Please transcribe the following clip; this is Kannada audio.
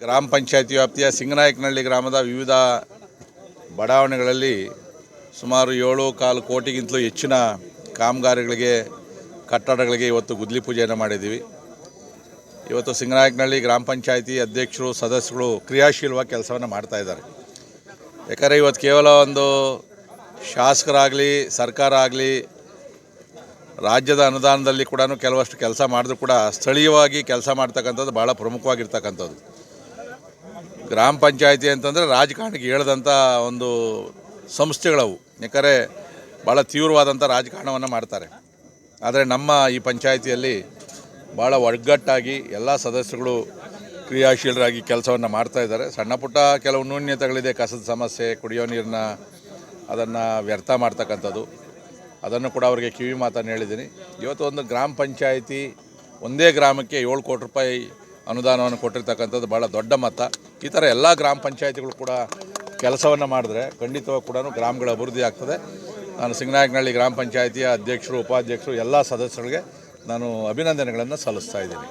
ಗ್ರಾಮ ಪಂಚಾಯತಿ ವ್ಯಾಪ್ತಿಯ ಸಿಂಗನಾಯಕನಹಳ್ಳಿ ಗ್ರಾಮದ ವಿವಿಧ ಬಡಾವಣೆಗಳಲ್ಲಿ ಸುಮಾರು 7.25 ಕೋಟಿಗಿಂತಲೂ ಹೆಚ್ಚಿನ ಕಾಮಗಾರಿಗಳಿಗೆ ಕಟ್ಟಡಗಳಿಗೆ ಇವತ್ತು ಗುದ್ದಲಿ ಪೂಜೆಯನ್ನು ಮಾಡಿದ್ದೀವಿ. ಇವತ್ತು ಸಿಂಗನಾಯಕನಹಳ್ಳಿ ಗ್ರಾಮ ಪಂಚಾಯತಿ ಅಧ್ಯಕ್ಷರು ಸದಸ್ಯರು ಕ್ರಿಯಾಶೀಲವಾಗಿ ಕೆಲಸವನ್ನು ಮಾಡ್ತಾಯಿದ್ದಾರೆ. ಯಾಕಂದರೆ ಇವತ್ತು ಕೇವಲ ಒಂದು ಶಾಸಕರಾಗಲಿ ಸರ್ಕಾರ ಆಗಲಿ ರಾಜ್ಯದ ಅನುದಾನದಲ್ಲಿ ಕೂಡ ಕೆಲವಷ್ಟು ಕೆಲಸ ಮಾಡಿದ್ರು ಕೂಡ ಸ್ಥಳೀಯವಾಗಿ ಕೆಲಸ ಮಾಡ್ತಕ್ಕಂಥದ್ದು ಭಾಳ ಪ್ರಮುಖವಾಗಿರ್ತಕ್ಕಂಥದ್ದು. ಗ್ರಾಮ ಪಂಚಾಯತಿ ಅಂತಂದರೆ ರಾಜಕಾರಣಕ್ಕೆ ಹೇಳ್ದಂಥ ಒಂದು ಸಂಸ್ಥೆಗಳವು. ಯಾಕಂದರೆ ಭಾಳ ತೀವ್ರವಾದಂಥ ರಾಜಕಾರಣವನ್ನು ಮಾಡ್ತಾರೆ. ಆದರೆ ನಮ್ಮ ಈ ಪಂಚಾಯಿತಿಯಲ್ಲಿ ಭಾಳ ಒಗ್ಗಟ್ಟಾಗಿ ಎಲ್ಲ ಸದಸ್ಯರುಗಳು ಕ್ರಿಯಾಶೀಲರಾಗಿ ಕೆಲಸವನ್ನು ಮಾಡ್ತಾಯಿದ್ದಾರೆ. ಸಣ್ಣ ಪುಟ್ಟ ಕೆಲವು ನ್ಯೂನ್ಯತೆಗಳಿದೆ, ಕಸದ ಸಮಸ್ಯೆ, ಕುಡಿಯೋ ನೀರನ್ನ ಅದನ್ನು ವ್ಯರ್ಥ ಮಾಡ್ತಕ್ಕಂಥದ್ದು, ಅದನ್ನು ಕೂಡ ಅವರಿಗೆ ಕಿವಿ ಮಾತನ್ನು ಹೇಳಿದ್ದೀನಿ. ಇವತ್ತು ಒಂದು ಗ್ರಾಮ ಪಂಚಾಯಿತಿ ಒಂದೇ ಗ್ರಾಮಕ್ಕೆ 7 ಕೋಟಿ ರೂಪಾಯಿ ಅನುದಾನವನ್ನು ಕೊಟ್ಟಿರ್ತಕ್ಕಂಥದ್ದು ಭಾಳ ದೊಡ್ಡ ಮೊತ್ತ. ಈ ಥರ ಎಲ್ಲ ಗ್ರಾಮ ಪಂಚಾಯಿತಿಗಳು ಕೂಡ ಕೆಲಸವನ್ನು ಮಾಡಿದ್ರೆ ಖಂಡಿತವಾಗಿ ಕೂಡ ಗ್ರಾಮಗಳ ಅಭಿವೃದ್ಧಿ ಆಗ್ತದೆ. ನಾನು ಸಿಂಗನಾಯಕನಹಳ್ಳಿ ಗ್ರಾಮ ಪಂಚಾಯಿತಿಯ ಅಧ್ಯಕ್ಷರು, ಉಪಾಧ್ಯಕ್ಷರು ಎಲ್ಲ ಸದಸ್ಯರಿಗೆ ನಾನು ಅಭಿನಂದನೆಗಳನ್ನು ಸಲ್ಲಿಸ್ತಾ ಇದ್ದೀನಿ.